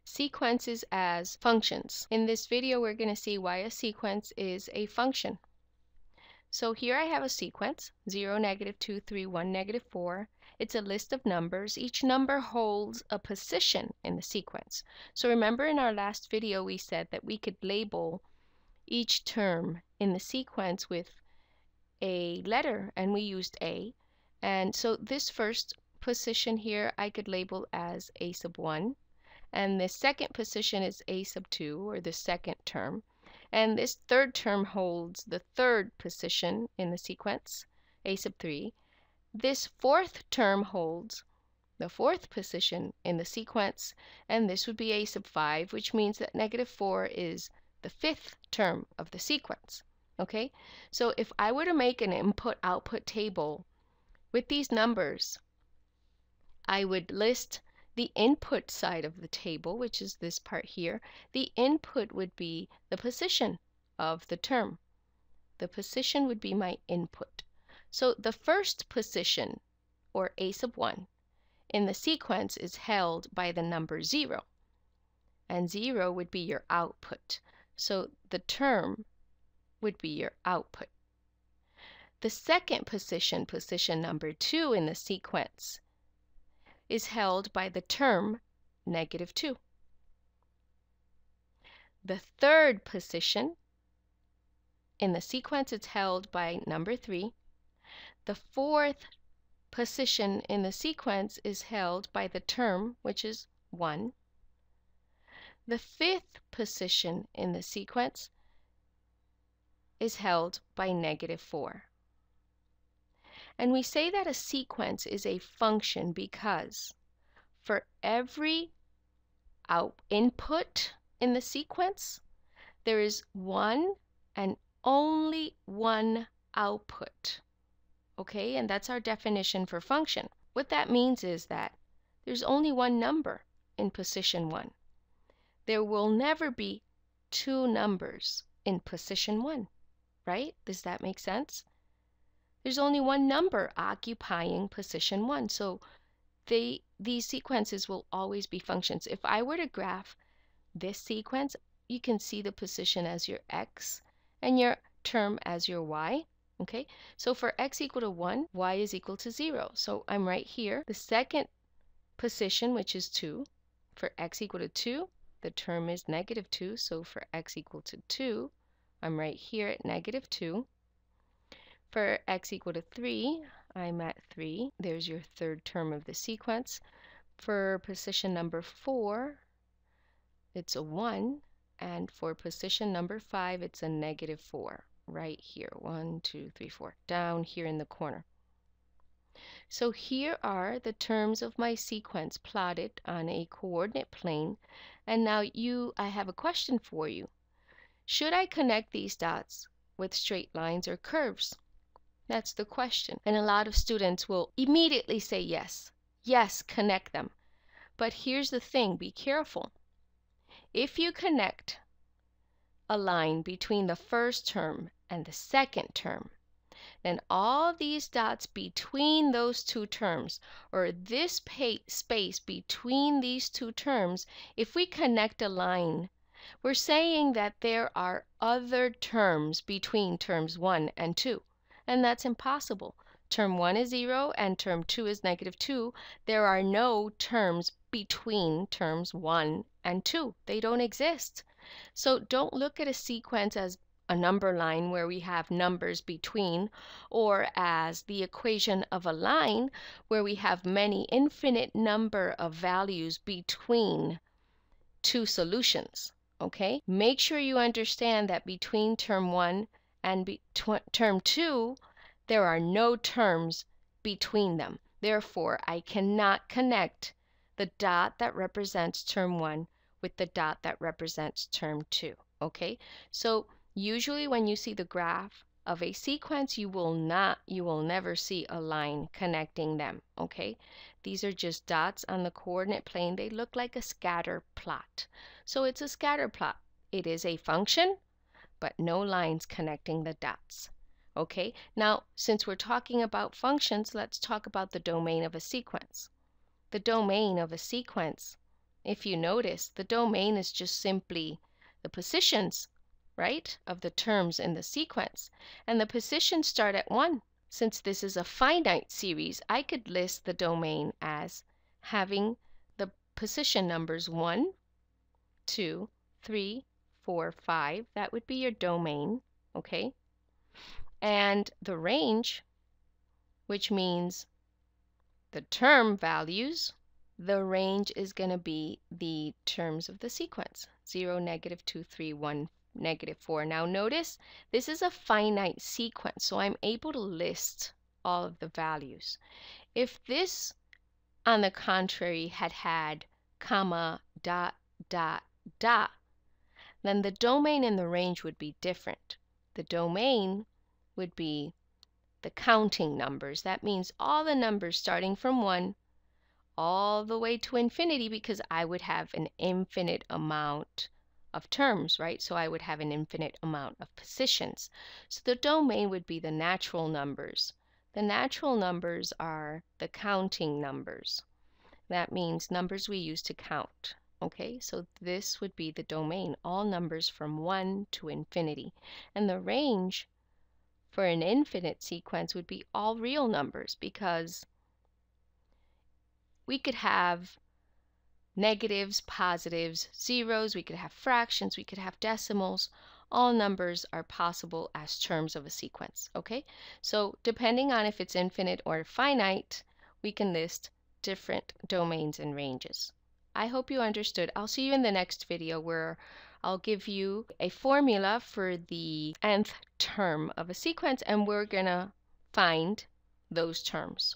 sequences as functions. In this video, we're going to see why a sequence is a function. So here I have a sequence, 0, -2, 3, 1, -4. It's a list of numbers. Each number holds a position in the sequence. So remember in our last video we said that we could label each term in the sequence with a letter, and we used A. And so this first position here I could label as A sub 1. And the second position is A sub 2, or the second term. And this third term holds the third position in the sequence, A sub 3. This fourth term holds the fourth position in the sequence, and this would be A sub 5, which means that -4 is the fifth term of the sequence. Okay, so if I were to make an input-output table with these numbers, I would list the input side of the table, which is this part here. The input would be the position of the term. The position would be my input. So the first position, or A sub 1, in the sequence is held by the number 0. And 0 would be your output. So the term would be your output. The second position, position number 2 in the sequence, is held by the term -2. The third position in the sequence is held by number 3. The fourth position in the sequence is held by the term, which is 1. The fifth position in the sequence is held by -4. And we say that a sequence is a function because for every input in the sequence, there is one and only one output. Okay, and that's our definition for function. What that means is that there's only one number in position 1. There will never be two numbers in position 1, right? Does that make sense? There's only one number occupying position 1, so these sequences will always be functions. If I were to graph this sequence, you can see the position as your x and your term as your y. Okay, so for x equal to 1, y is equal to 0. So I'm right here. The second position, which is 2, for x equal to 2, the term is -2. So for x equal to 2, I'm right here at -2. For x equal to 3, I'm at 3. There's your third term of the sequence. For position number 4, it's a 1. And for position number 5, it's a -4. Right here, 1, 2, 3, 4, down here in the corner. So here are the terms of my sequence plotted on a coordinate plane. And now I have a question for you. Should I connect these dots with straight lines or curves? That's the question. And a lot of students will immediately say yes. Yes, connect them. But here's the thing, be careful. If you connect a line between the first term and the second term, then all these dots between those two terms, or this space between these two terms, if we connect a line, we're saying that there are other terms between terms 1 and 2. And that's impossible. Term 1 is 0 and term 2 is -2. There are no terms between terms 1 and 2. They don't exist. So don't look at a sequence as a number line where we have numbers between, or as the equation of a line where we have many infinite number of values between two solutions. Okay? Make sure you understand that between term 1 and term 2, there are no terms between them. Therefore, I cannot connect the dot that represents term 1 with the dot that represents term 2. Okay? So usually when you see the graph of a sequence, you will never see a line connecting them. Okay? These are just dots on the coordinate plane. They look like a scatter plot. So it's a scatter plot. It is a function, but no lines connecting the dots. Okay, now since we're talking about functions, let's talk about the domain of a sequence. The domain of a sequence if you notice, the domain is just simply the positions, right, of the terms in the sequence. And the positions start at 1. Since this is a finite series, I could list the domain as having the position numbers 1, 2, 3, 4, 5. That would be your domain, okay? And the range, which means the term values, the range is going to be the terms of the sequence, 0, -2, 3, 1, -4. Now notice, this is a finite sequence, so I'm able to list all of the values. If this, on the contrary, had comma, dot, dot, dot, then the domain and the range would be different. The domain would be the counting numbers. That means all the numbers starting from 1 all the way to infinity, because I would have an infinite amount of terms, right? So I would have an infinite amount of positions. So the domain would be the natural numbers. The natural numbers are the counting numbers. That means numbers we use to count. Okay, so this would be the domain, all numbers from 1 to infinity. And the range for an infinite sequence would be all real numbers, because we could have negatives, positives, zeros, we could have fractions, we could have decimals. All numbers are possible as terms of a sequence, okay? So depending on if it's infinite or finite, we can list different domains and ranges. I hope you understood. I'll see you in the next video where I'll give you a formula for the nth term of a sequence, and we're gonna find those terms.